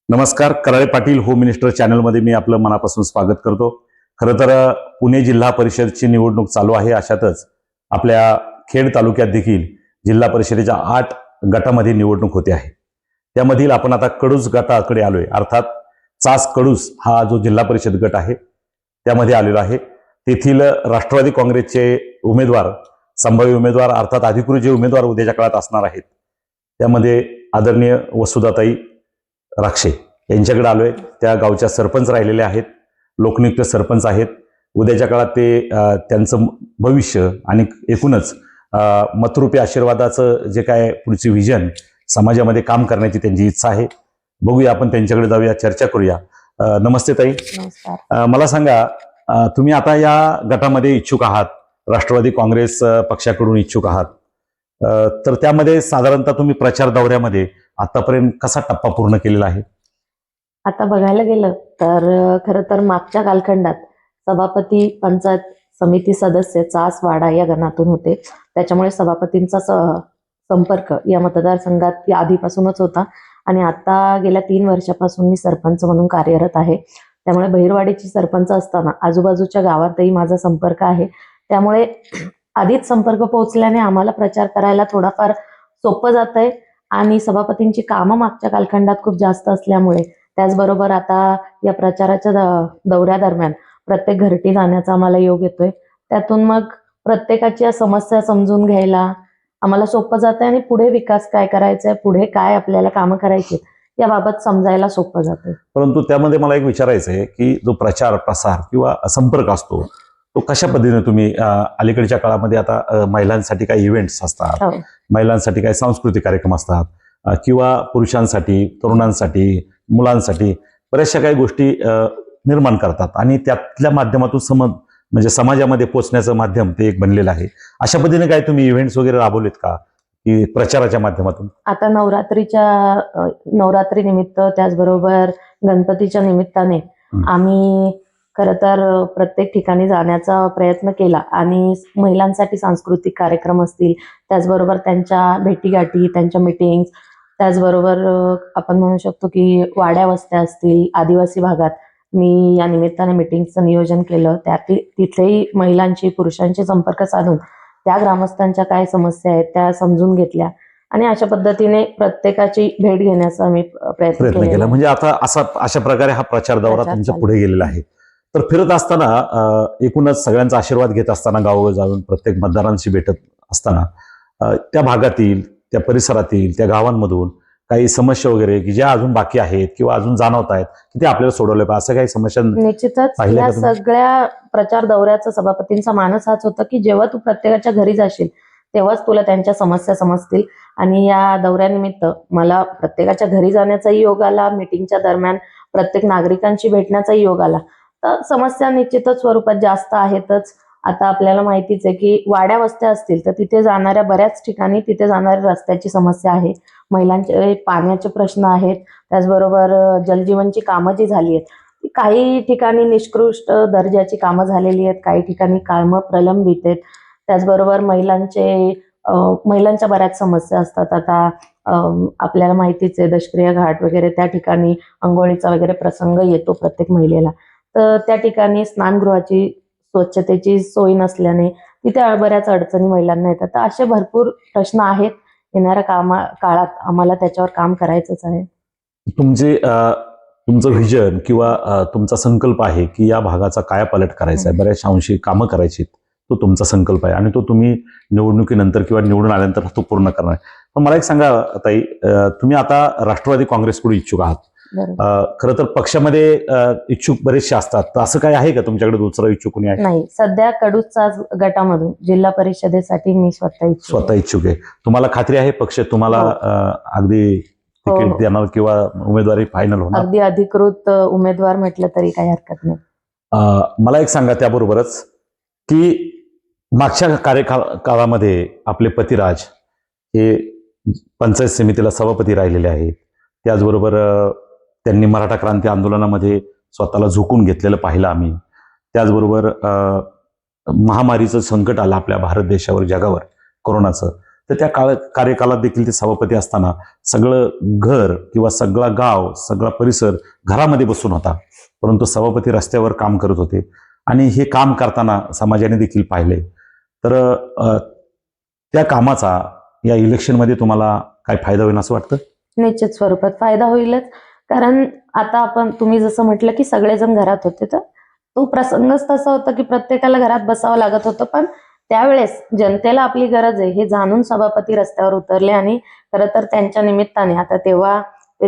नमस्कार. Karale Patil home minister चॅनलमध्ये मी आपलं मनापासून स्वागत करतो. खरं तर पुणे जिल्हा परिषदची निवडणूक चालू आहे. अशातच आपल्या खेड तालुक्यात देखील जिल्हा परिषदेच्या 8 गटामध्ये निवडणूक होते आहे. त्यामधील आपण आता कडूस गटाकडे आलोय. अर्थात चास कडूस हा जो जिल्हा परिषद गट आहे त्यामध्ये आलेलो आहे. तेथील राष्ट्रवादी काँग्रेसचे उमेदवार, संभाव्य उमेदवार अर्थात अधिकृत जे उमेदवार उद्याच्या काळात असणार आहेत त्यामध्ये आदरणीय वसुधाताई राक्षे यांच्याकडे आलोय. त्या गावच्या सरपंच राहिलेल्या आहेत, लोकनियुक्त सरपंच आहेत. उद्याच्या काळात ते त्यांचं भविष्य आणि एकूणच मतरूपी आशीर्वादाचं जे काय पुढची व्हिजन, समाजामध्ये काम करण्याची त्यांची इच्छा आहे. बघूया, आपण त्यांच्याकडे जाऊया, चर्चा करूया. नमस्ते ताई. नमस्कार. मला सांगा, तुम्ही आता या गटामध्ये इच्छुक आहात, राष्ट्रवादी काँग्रेस पक्षाकडून इच्छुक आहात, तर त्यामध्ये साधारणतः तुम्ही प्रचार दौऱ्यामध्ये आतापर्यंत कसा टप्पा पूर्ण केलेला आहे? आता बघायला गेलं तर खरं तर मागच्या कालखंडात सभापती, पंचायत समिती सदस्य चास वाडा या गणातून होते. त्याच्यामुळे सभापतींचा संपर्क या मतदारसंघात आधीपासूनच होता आणि आता गेल्या 3 वर्षापासून मी सरपंच म्हणून कार्यरत आहे. त्यामुळे बहिरवाडीची सरपंच असताना आजूबाजूच्या गावातही माझा संपर्क आहे. त्यामुळे आधीच संपर्क पोहोचल्याने आम्हाला प्रचार करायला थोडाफार सोपं जात आहे आणि सभापतींची कामं मागच्या कालखंडात खूप जास्त असल्यामुळे, त्याचबरोबर आता या प्रचाराच्या दौऱ्यादरम्यान प्रत्येक घरटी जाण्याचा आम्हाला योग येतोय. त्यातून मग प्रत्येकाच्या समस्या समजून घ्यायला आम्हाला सोपं जातंय आणि पुढे विकास काय करायचा आहे, पुढे काय आपल्याला कामं करायची याबाबत समजायला सोपं जातंय. परंतु त्यामध्ये मला एक विचारायचं आहे की जो प्रचार, प्रसार किंवा संपर्क असतो तो कशा पद्धतीने तुम्ही अलीकडच्या काळामध्ये आता महिलांसाठी काही इव्हेंट्स असतात, महिलांसाठी काही सांस्कृतिक कार्यक्रम असतात, किंवा पुरुषांसाठी, तरुणांसाठी, मुलांसाठी बऱ्याचशा काही गोष्टी निर्माण करतात आणि त्यातल्या माध्यमातून म्हणजे समाजामध्ये पोहोचण्याचं माध्यम ते एक बनलेलं आहे. अशा पद्धतीने काय तुम्ही इव्हेंट्स वगैरे राबवलेत का, की प्रचाराच्या माध्यमातून? आता नवरात्री निमित्त, त्याचबरोबर गणपतीच्या निमित्ताने आम्ही खरं तर प्रत्येक ठिकाणी जाण्याचा प्रयत्न केला आणि महिलांसाठी सांस्कृतिक कार्यक्रम असतील, त्याचबरोबर त्यांच्या भेटीगाठी, त्यांच्या मीटिंग्स, त्याचबरोबर आपण म्हणू शकतो की वाड्या वस्त्या असतील, आदिवासी भागात मी या निमित्ताने मीटिंगचं नियोजन केलं. तिथलेही महिलांशी, पुरुषांशी संपर्क साधून त्या ग्रामस्थांच्या काय समस्या आहेत त्या समजून घेतल्या आणि अशा पद्धतीने प्रत्येकाची भेट घेण्याचा आम्ही प्रयत्न केला. म्हणजे आता अशा प्रकारे हा प्रचार दौरा तुमच्या पुढे गेलेला आहे. तर फिरत असताना, एकूणच सगळ्यांचा आशीर्वाद घेत असताना, गावोगाव जाऊन प्रत्येक मतदारांशी भेटत असताना, त्या भागातील, त्या परिसरातील, त्या गावांमधून काही समस्या वगैरे की ज्या अजून बाकी आहेत किंवा अजून जाणवत आहेत की ते आपल्याला सोडवले पाहिजे, असं काही समस्या? निश्चितच या सगळ्या प्रचार दौऱ्याचा सभापतींचा मानस हाच होता की जेव्हा तू प्रत्येकाच्या घरी जाशील तेव्हाच तुला त्यांच्या समस्या समजतील आणि या दौऱ्यानिमित्त मला प्रत्येकाच्या घरी जाण्याचाही योग आला. मीटिंगच्या दरम्यान प्रत्येक नागरिकांशी भेटण्याचाही योग आला. तर समस्या निश्चितच स्वरूपात जास्त आहेतच. आता आपल्याला माहितीच आहे की वाड्या वस्त्या असतील तर तिथे जाणाऱ्या बऱ्याच ठिकाणी तिथे जाणाऱ्या रस्त्याची समस्या आहे, महिलांचे पाण्याचे प्रश्न आहेत, त्याचबरोबर जलजीवनची कामं जी झाली आहेत, काही ठिकाणी निष्कृष्ट दर्जाची कामं झालेली आहेत, काही ठिकाणी कामं प्रलंबित आहेत. त्याचबरोबर महिलांच्या बऱ्याच समस्या असतात. आता आपल्याला माहितीच आहे दशक्रिया घाट वगैरे त्या ठिकाणी अंघोळीचा वगैरे प्रसंग येतो प्रत्येक महिलेला. तर त्या ठिकाणी स्नानगृहाची स्वच्छतेची सोय नसल्याने तिथे बऱ्याच अडचणी महिलांना येतात. तर असे भरपूर प्रश्न आहेत. येणाऱ्या काळात आम्हाला त्याच्यावर काम करायचंच आहे. तुमचं व्हिजन किंवा तुमचा संकल्प आहे की या भागाचा कायापालट करायचा आहे, बऱ्याचशा अंशी कामं करायची, तो तुमचा संकल्प आहे आणि तो तुम्ही निवडणुकीनंतर किंवा निवडून आल्यानंतर तो पूर्ण करणार आहे. पण मला एक सांगा ताई, तुम्ही आता राष्ट्रवादी काँग्रेसकडून इच्छुक आहात. खरं तर पक्षामध्ये इच्छुक बरेचसे असतात, तर असं काय आहे का तुमच्याकडे दुसरा इच्छुक कोणी आहे? नाही, सध्या कडूसचा गटामधून जिल्हा परिषदेसाठी मी स्वतः इच्छुक आहे. तुम्हाला खात्री आहे पक्ष तुम्हाला अगदी तिकीट देणार किंवा उमेदवारी फायनल होणार? अगदी अधिकृत उमेदवार म्हटलं तरी काही हरकत नाही. मला एक सांगा त्याबरोबरच की मागच्या कार्यकाळामध्ये आपले पतिराज हे पंचायत समितीला सभापती राहिलेले आहेत. त्याचबरोबर त्यांनी मराठा क्रांती आंदोलनामध्ये स्वतःला झोकून घेतलेलं पाहिलं आम्ही. त्याचबरोबर महामारीचं संकट आलं आपल्या भारत देशावर, जगावर, कोरोनाचं, तर त्या कार्यकालात देखील ते सभापती असताना सगळं घर किंवा सगळा गाव सगळा परिसर घरामध्ये बसून होता, परंतु सभापती रस्त्यावर काम करत होते आणि हे काम करताना समाजाने देखील पाहिले. तर त्या कामाचा या इलेक्शनमध्ये तुम्हाला काय फायदा होईल असं वाटतं? निश्चित स्वरूपात फायदा होईलच. कारण आता तुम्ही जसं म्हटलं की सगळेजण घरात होते, तर तो प्रसंगच तसा होता की प्रत्येकाला घरात बसावं लागत होतं. पण त्यावेळेस जनतेला आपली गरज आहे हे जाणून सभापती रस्त्यावर उतरले आणि खरं तर त्यांच्या निमित्ताने आता तेव्हा ते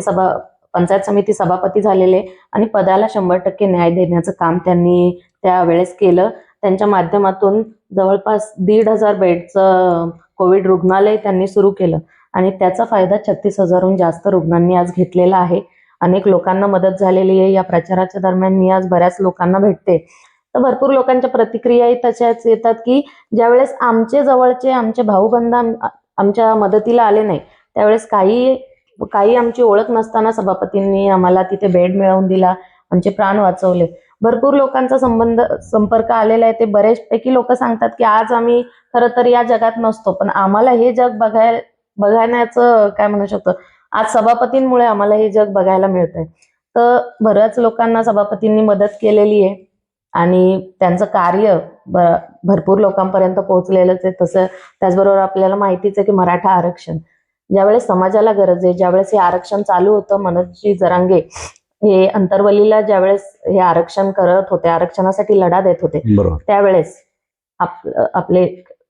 पंचायत समिती सभापती झालेले आणि पदाला 100% न्याय देण्याचं काम त्यांनी त्यावेळेस केलं. त्यांच्या माध्यमातून जवळपास 1,500 बेडचं कोविड रुग्णालय त्यांनी सुरू केलं आणि त्याचा फायदा 36,000हून जास्त रुग्णांनी आज घेतलेला आहे. अनेक लोकांना मदत झालेली आहे. या प्रचाराच्या दरम्यान मी आज बऱ्याच लोकांना भेटते, तर भरपूर लोकांच्या प्रतिक्रियाही तशाच येतात की ज्यावेळेस आमचे जवळचे आमचे भाऊबंध आमच्या मदतीला आले नाही, त्यावेळेस काही आमची ओळख नसताना सभापतींनी आम्हाला तिथे बेड मिळवून दिला, आमचे प्राण वाचवले. भरपूर लोकांचा संपर्क आलेला आहे. ते बरेचपैकी लोक सांगतात की आज आम्ही खरं तर या जगात नसतो, पण आम्हाला हे जग बघण्याचं काय म्हणू शकतो, आज सभापतींमुळे आम्हाला हे जग बघायला मिळतंय. तर बऱ्याच लोकांना सभापतींनी मदत केलेली आहे आणि त्यांचं कार्य भरपूर लोकांपर्यंत पोहोचलेलंच आहे. तसं त्याचबरोबर आपल्याला माहितीच आहे की मराठा आरक्षण ज्यावेळेस समाजाला गरज आहे, ज्यावेळेस हे आरक्षण चालू होतं, मनोजजी जरांगे हे अंतरवलीला ज्यावेळेस हे आरक्षण करत होते, आरक्षणासाठी लढा देत होते, बरोबर. त्यावेळेस आपले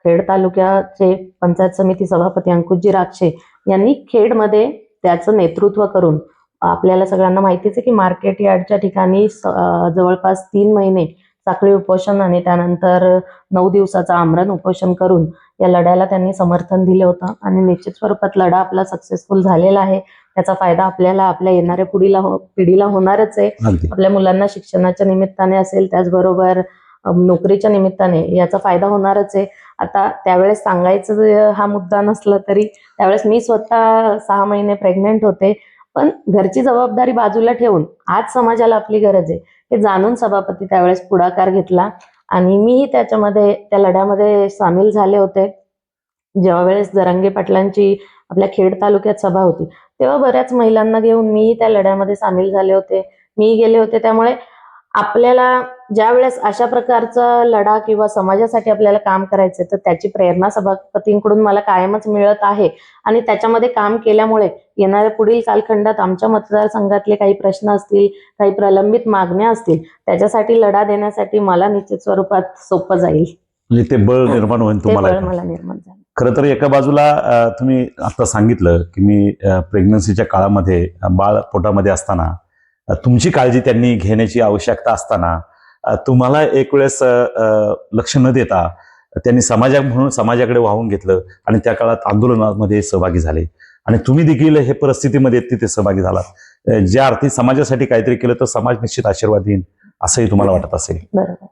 खेड तालुक्याचे पंचायत समिती सभापती अंकुशजी राक्षे यांनी खेडमध्ये त्याचं नेतृत्व करून, आपल्याला सगळ्यांना माहितीच आहे की मार्केट यार्डच्या ठिकाणी जवळपास 3 महिने साखळी उपोषण आणि त्यानंतर 9 दिवसाचं आमरण उपोषण करून या लढ्याला त्यांनी समर्थन दिलं होतं आणि निश्चित स्वरूपात लढा आपला सक्सेसफुल झालेला आहे. त्याचा फायदा आपल्याला आपल्या येणाऱ्या पिढीला होणारच आहे. अगदी. आपल्या मुलांना शिक्षणाच्या निमित्ताने असेल, त्याचबरोबर नोकरीच्या निमित्ताने याचा फायदा होणारच आहे. आता त्यावेळेस सांगायचं हा मुद्दा नसला तरी त्यावेळेस मी स्वतः 6 महिने प्रेग्नेंट होते, पण घरची जबाबदारी बाजूला ठेवून आज समाजाला आपली गरज आहे हे जाणून सभापती त्यावेळेस पुढाकार घेतला आणि मीही त्या लढ्यामध्ये सामील झाले होते. जेव्हा वेळेस जरांगे पाटलांची आपल्या खेड तालुक्यात सभा होती, तेव्हा बऱ्याच महिलांना घेऊन मीही त्या लढ्यामध्ये सामील झाले होते, मी गेले होते. त्यामुळे आपल्याला ज्या वेळेस अशा प्रकारचा लढा किंवा समाजासाठी आपल्याला काम करायचं तर त्याची प्रेरणा सभापतींकडून मला कायमच मिळत आहे आणि त्याच्यामध्ये काम केल्यामुळे येणाऱ्या पुढील कालखंडात आमच्या मतदारसंघातले काही प्रश्न असतील, काही प्रलंबित मागण्या असतील, त्याच्यासाठी लढा देण्यासाठी मला निश्चित स्वरूपात सोपं जाईल. म्हणजे ते बळ निर्माण होईल ते बळ तुम्हाला. मला निर्माण झालं. खरं तर एका बाजूला तुम्ही आता सांगितलं की मी प्रेग्नन्सीच्या काळामध्ये बाळ पोटामध्ये असताना तुमची काळजी त्यांनी घेण्याची आवश्यकता असताना तुम्हाला एक वेळेस लक्ष न देता त्यांनी समाजाकडे वाहून घेतलं आणि त्या काळात आंदोलनामध्ये सहभागी झाले आणि तुम्ही देखील हे परिस्थितीमध्ये तिथे सहभागी झालात. ज्या अर्थी समाजासाठी काहीतरी केलं तर समाज निश्चित आशीर्वाद देईन असंही तुम्हाला वाटत असेल. बरोबर.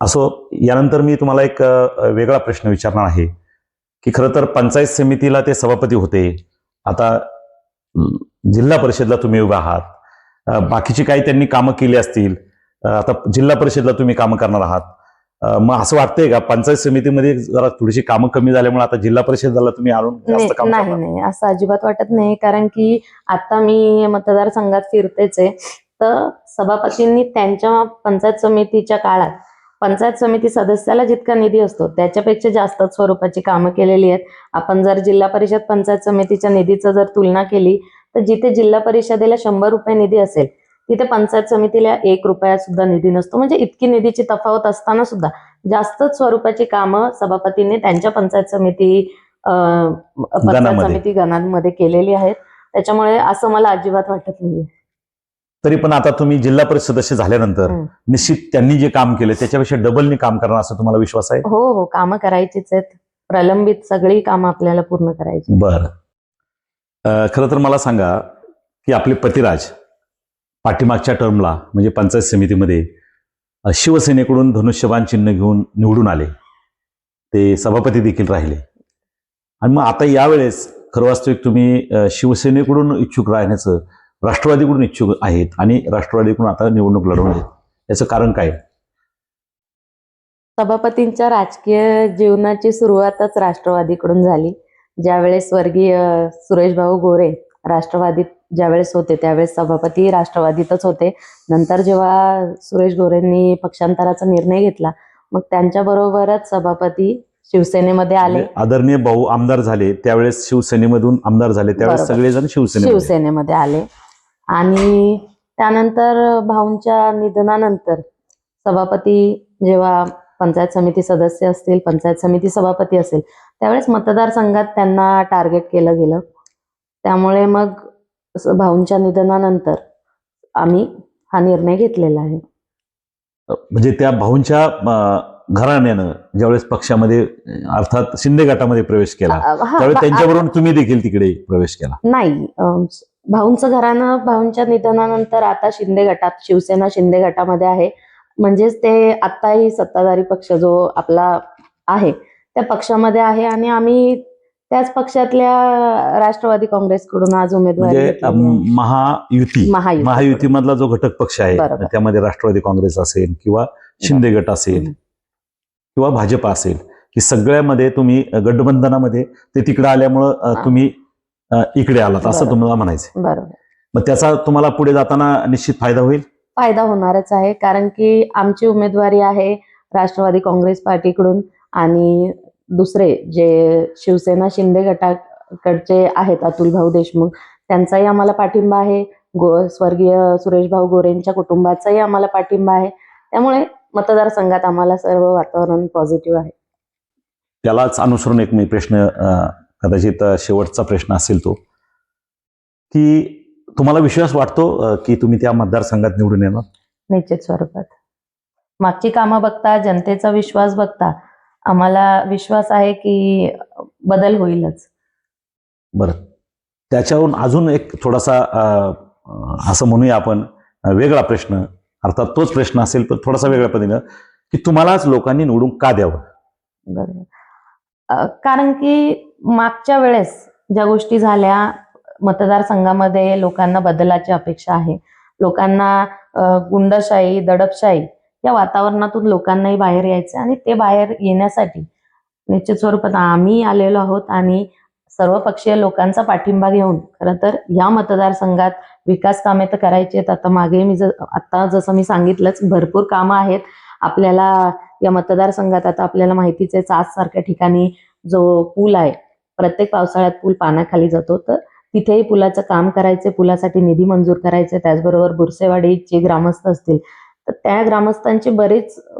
असो, यानंतर मी तुम्हाला एक वेगळा प्रश्न विचारणार आहे की खरं तर पंचायत समितीला ते सभापती होते, आता जिल्हा परिषदला तुम्ही उभे आहात, बाकीची काही त्यांनी कामं केली असतील, आता जिल्हा परिषदला तुम्ही कामं करणार आहात, मग असं वाटतंय का पंचायत समितीमध्ये जरा थोडीशी कामं कमी झाल्यामुळे आता जिल्हा परिषदला तुम्ही आणून जास्त काम करणार? नाही, असं अजिबात वाटत नाही. कारण की आता मी मतदारसंघात फिरतेच आहे, तर सभापतींनी त्यांच्या पंचायत समितीच्या काळात पंचायत समिती सदस्याला जितका निधी असतो त्याच्यापेक्षा जास्त स्वरूपाची कामं केलेली आहेत. आपण जर जिल्हा परिषद पंचायत समितीच्या निधीचं जर तुलना केली तर जिथे जिल्हा परिषदेला 100 रुपये निधी असेल तिथे पंचायत समितीला 1 रुपया सुद्धा निधी नसतो. म्हणजे इतकी निधीची तफावत असताना सुद्धा जास्त स्वरूपाची कामं सभापतींनी त्यांच्या पंचायत समिती गणांमध्ये केलेली आहेत. त्याच्यामुळे असं मला अजिबात वाटत नाही. तरी पण आता तुम्ही जिल्हा परिषद सदस्य झाल्यानंतर निश्चित त्यांनी जे काम केलं त्याच्यापेक्षा डबलनी काम करणार असं तुम्हाला विश्वास आहे? हो, कामं करायचीच आहेत. प्रलंबित सगळी कामं आपल्याला पूर्ण करायची. बरं, खरं तर मला सांगा की आपले पतिराज पाठीमागच्या टर्मला म्हणजे पंचायत समितीमध्ये शिवसेनेकडून धनुष्यबाण चिन्ह घेऊन निवडून आले, ते सभापती देखील राहिले आणि मग आता यावेळेस खरं वास्तविक तुम्ही शिवसेनेकडून इच्छुक राहण्याचं राष्ट्रवादीकडून इच्छुक आहेत आणि राष्ट्रवादीकडून आता निवडणूक लढवून आहेत, याचं कारण काय? सभापतींच्या राजकीय जीवनाची सुरुवातच राष्ट्रवादीकडून झाली. ज्यावेळेस स्वर्गीय सुरेश भाऊ गोरे राष्ट्रवादीत ज्यावेळेस होते त्यावेळेस सभापती राष्ट्रवादीतच होते. नंतर जेव्हा सुरेश गोरेंनी पक्षांतराचा निर्णय घेतला मग त्यांच्या बरोबरच सभापती शिवसेनेमध्ये आले. म्हणजे आदरणीय भाऊ आमदार झाले त्यावेळेस शिवसेनेमधून आमदार झाले त्यावेळेस बरोबर. सगळेजण शिवसेनेमध्ये आले आणि त्यानंतर भाऊंच्या निधनानंतर सभापती जेव्हा पंचायत समिती सदस्य असतील, पंचायत समिती सभापती असेल त्यावेळेस मतदारसंघात त्यांना टार्गेट केलं गेलं. त्यामुळे मग भाऊंच्या निधनानंतर आम्ही हा निर्णय घेतलेला आहे. म्हणजे त्या भाऊंच्या घराण्यानं ज्यावेळेस पक्षामध्ये अर्थात शिंदे गटामध्ये प्रवेश केला हा, त्यावेळेस त्यांच्याबरोबर तुम्ही देखील तिकडे प्रवेश केला. नाही, भाऊंचं घराणं भाऊंच्या निधनानंतर आता शिंदे गटात, शिवसेना शिंदे गटामध्ये आहे. म्हणजेच ते आत्ताही सत्ताधारी पक्ष जो आपला आहे त्या पक्षामध्ये आहे आणि आम्ही त्याच पक्षातल्या राष्ट्रवादी काँग्रेसकडून आज उमेदवारी म्हणजे घेतलेली आहे. महायुती मधला जो घटक पक्ष आहे बरोबर. त्यामध्ये राष्ट्रवादी काँग्रेस असेल किंवा शिंदे गट असेल किंवा भाजप असेल की सगळ्यामध्ये तुम्ही गठबंधनामध्ये ते तिकडे आल्यामुळं तुम्ही इकडे आलात असं बरोबर. तुम्हाला म्हणायचं. बरोबर. मग त्याचा तुम्हाला पुढे जाताना निश्चित फायदा होईल. फायदा होणारच आहे कारण की आमची उमेदवारी आहे राष्ट्रवादी काँग्रेस पार्टीकडून आणि दुसरे जे शिवसेना शिंदे गटाकडचे आहेत अतुल भाऊ देशमुख त्यांचाही आम्हाला पाठिंबा आहे. स्वर्गीय सुरेश भाऊ गोरेंच्या कुटुंबाचाही आम्हाला पाठिंबा आहे. त्यामुळे मतदारसंघात आम्हाला सर्व वातावरण पॉझिटिव्ह आहे. त्यालाच अनुसरून एक मी प्रश्न कदाचित शेवटचा प्रश्न असेल तो की तुम्हाला विश्वास वाटतो की तुम्ही त्या मतदारसंघात निवडून येणार? निश्चित स्वरूपात मागची कामं बघता, जनतेचा विश्वास बघता आम्हाला विश्वास आहे की बदल होईलच. बरं, त्याच्यावरून अजून एक थोडासा असं म्हणूया आपण वेगळा प्रश्न, अर्थात तोच प्रश्न असेल पण थोडासा वेगळ्या पद्धतीनं की तुम्हालाच लोकांनी निवडून का द्यावं? बरोबर. कारण की मागच्या वेळेस ज्या गोष्टी झाल्या मतदारसंघामध्ये लोकांना बदलाची अपेक्षा आहे. लोकांना गुंडशाही, दडपशाही या वातावरणातून लोकांनाही बाहेर यायचं आणि ते बाहेर येण्यासाठी निश्चित स्वरूपात आम्ही आलेलो आहोत आणि सर्वपक्षीय लोकांचा पाठिंबा घेऊन खरं तर या मतदारसंघात विकास कामे तर करायची आहेत. आता मागे आता जसं मी सांगितलंच भरपूर कामं आहेत आपल्याला या मतदारसंघात. आता आपल्याला माहितीच आहे चास सारख्या ठिकाणी जो पूल आहे प्रत्येक पावसाळ्यात पूल पाण्याखाली जातो तर तिथेही पुलाचं काम करायचे, पुलासाठी निधी मंजूर करायचे. त्याचबरोबर बुरसेवाडीचे ग्रामस्थ असतील तर त्या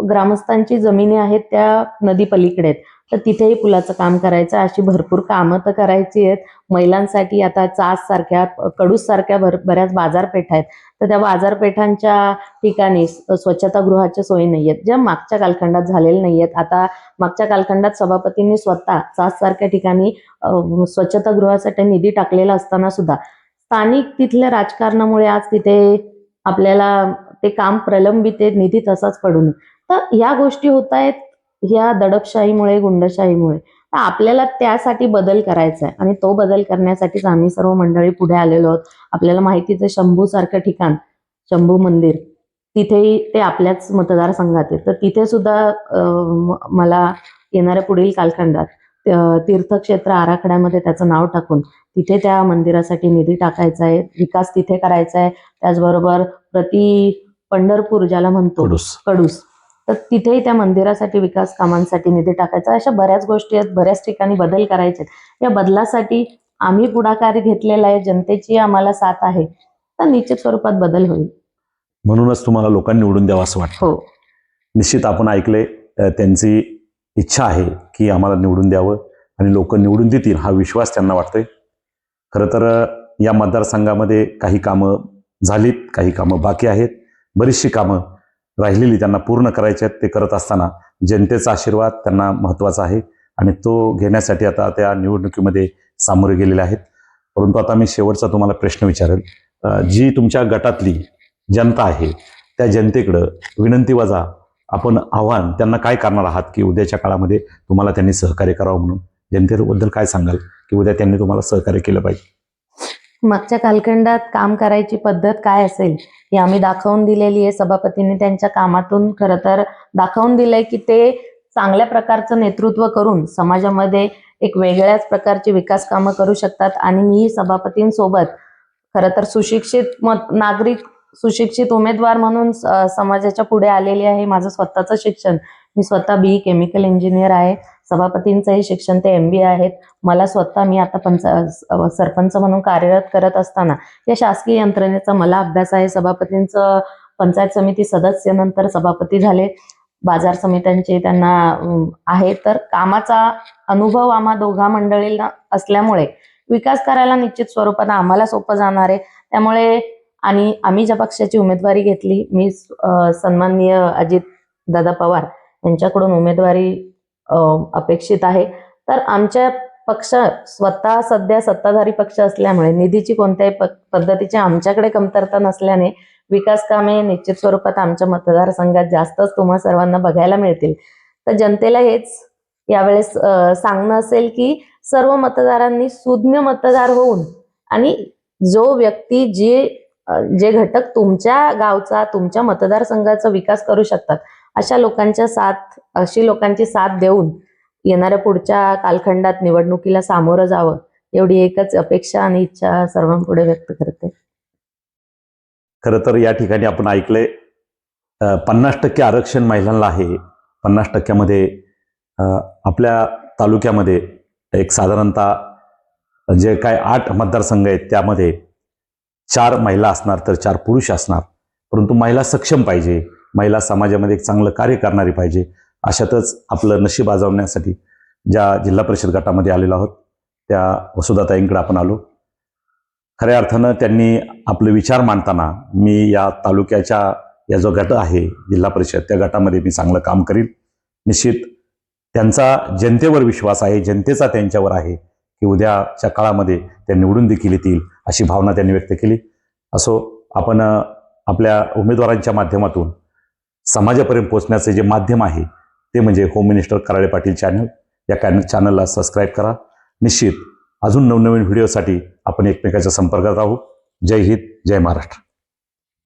ग्रामस्थांची जमिनी आहेत त्या नदी पलीकडे आहेत तर तिथेही पुलाचं काम करायचं. अशी भरपूर कामं तर करायची आहेत. महिलांसाठी आता चास सारख्या, कडूस सारख्या बऱ्याच बाजारपेठा आहेत तर त्या बाजारपेठांच्या ठिकाणी स्वच्छतागृहाच्या सोयी नाही आहेत ज्या मागच्या कालखंडात झालेल्या नाही आहेत. आता मागच्या कालखंडात सभापतींनी स्वतः चास सारख्या ठिकाणी स्वच्छतागृहासाठी निधी टाकलेला असताना सुद्धा स्थानिक तिथल्या राजकारणामुळे आज तिथे आपल्याला ते काम प्रलंबित आहे, निधी तसाच पडून. तर या गोष्टी होत आहेत ह्या दडपशाहीमुळे, गुंडशाहीमुळे. तर आपल्याला त्यासाठी बदल करायचा आहे आणि तो बदल करण्यासाठीच आम्ही सर्व मंडळी पुढे आलेलो आहोत. आपल्याला माहितीच आहे शंभू सारखं ठिकाण, शंभू मंदिर तिथेही ते आपल्याच मतदारसंघात आहे तर तिथे सुद्धा मला येणाऱ्या पुढील कालखंडात तीर्थक्षेत्र आराखड्यामध्ये त्याचं नाव टाकून तिथे त्या मंदिरासाठी निधी टाकायचा आहे, विकास तिथे करायचा आहे. त्याचबरोबर पंढरपूर ज्याला म्हणतो कडूस तर तिथेही त्या मंदिरासाठी विकास कामांसाठी निधी टाकायचा. अशा बऱ्याच गोष्टी आहेत, बऱ्याच ठिकाणी बदल करायचे आहेत. या बदलासाठी आम्ही पुढाकार घेतलेला आहे, जनतेची आम्हाला साथ आहे तर निश्चित स्वरूपात बदल होईल. म्हणूनच तुम्हाला लोकांनी निवडून द्यावं असं वाटतं? हो, निश्चित आपण ऐकले, त्यांची इच्छा आहे की आम्हाला निवडून द्यावं आणि लोक निवडून देतील हा विश्वास त्यांना वाटतोय. खरं तर या मतदारसंघामध्ये काही कामं झालीत, काही कामं बाकी आहेत, बरीचशी कामं राहिलेली त्यांना पूर्ण करायची आहेत. ते करत असताना जनतेचा आशीर्वाद त्यांना महत्त्वाचा आहे आणि तो घेण्यासाठी आता त्या निवडणुकीमध्ये सामोरे गेलेले आहेत. परंतु आता मी शेवटचा तुम्हाला प्रश्न विचारेल, जी तुमच्या गटातली जनता आहे त्या जनतेकडं विनंती वजा आपण आव्हान त्यांना काय करणार आहात की उद्याच्या काळामध्ये तुम्हाला त्यांनी सहकार्य करावं म्हणून जनतेबद्दल काय सांगाल की उद्या त्यांनी तुम्हाला सहकार्य केलं पाहिजे? मागच्या कालखंडात काम करायची पद्धत काय असेल ही आम्ही दाखवून दिलेली आहे. सभापतींनी त्यांच्या कामातून खरं तर दाखवून दिलंय की ते चांगल्या प्रकारचं नेतृत्व करून समाजामध्ये एक वेगळ्याच प्रकारची विकास कामं करू शकतात. आणि मी सभापतींसोबत खरं तर सुशिक्षित नागरिक, सुशिक्षित उमेदवार म्हणून समाजाच्या पुढे आलेली आहे. माझं स्वतःचं शिक्षण, मी स्वतः BE केमिकल इंजिनियर आहे. सभापतींचंही शिक्षण ते MBA आहेत. मला स्वतः, मी आता सरपंच म्हणून कार्यरत करत असताना या शासकीय यंत्रणेचा मला अभ्यास आहे. सभापतींचं पंचायत समिती सदस्य नंतर सभापती झाले, बाजार समित्यांचे त्यांना आहे. तर कामाचा अनुभव आम्हा दोघा मंडळींना असल्यामुळे विकास करायला निश्चित स्वरूपाने आम्हाला सोपं जाणार आहे. त्यामुळे आणि आम्ही ज्या पक्षाची उमेदवारी घेतली, मी सन्माननीय अजित दादा पवार यांच्याकडून उमेदवारी अपेक्षित आहे. तर आमच्या पक्ष स्वतः सध्या सत्ताधारी पक्ष असल्यामुळे निधीची कोणत्याही पद्धतीची आमच्याकडे कमतरता नसल्याने विकास कामे निश्चित स्वरूपात आमच्या मतदारसंघात जास्तच तुम्हा सर्वांना बघायला मिळतील. तर जनतेला हेच यावेळेस सांगणं असेल की सर्व मतदारांनी सुज्ञ मतदार होऊन आणि जो व्यक्ती जे घटक तुमच्या गावचा, तुमच्या मतदारसंघाचा विकास करू शकतात, अशी लोकांची साथ देऊन येणाऱ्या पुढच्या कालखंडात निवडणुकीला सामोरं जावं, एवढी एकच अपेक्षा आणि इच्छा सर्वांपुढे व्यक्त करते. खरं तर या ठिकाणी आपण ऐकलंय 50% आरक्षण महिलांना आहे. 50%मध्ये आपल्या तालुक्यामध्ये एक साधारणतः जे काय 8 मतदारसंघ आहेत त्यामध्ये 4 महिला असणार तर 4 पुरुष असणार. परंतु महिला सक्षम पाहिजे, महिला समाजामध्ये एक चांगलं कार्य करणारी पाहिजे. अशातच आपलं नशीब आजवण्यासाठी ज्या जिल्हा परिषद गटामध्ये आलेलो आहोत त्या वसुधाताईंकडे आपण आलो. खऱ्या अर्थानं त्यांनी आपले विचार मांडताना मी या तालुक्याच्या या जो गट आहे जिल्हा परिषद, त्या गटामध्ये मी चांगलं काम करीन. निश्चित त्यांचा जनतेवर विश्वास आहे, जनतेचा त्यांच्यावर आहे की उद्याच्या काळामध्ये त्या निवडून देखील येतील, अशी भावना त्यांनी व्यक्त केली. असो, आपण आपल्या उमेदवारांच्या माध्यमातून समाजापर्यंत पोहोचण्याचे जे माध्यम आहे ते म्हणजे home minister Karale Patil channel. या चॅनलला सबस्क्राईब करा. निश्चित अजून नवनवीन व्हिडिओसाठी आपण एकमेकाच्या संपर्कात राहू. जय हिंद, जय महाराष्ट्र.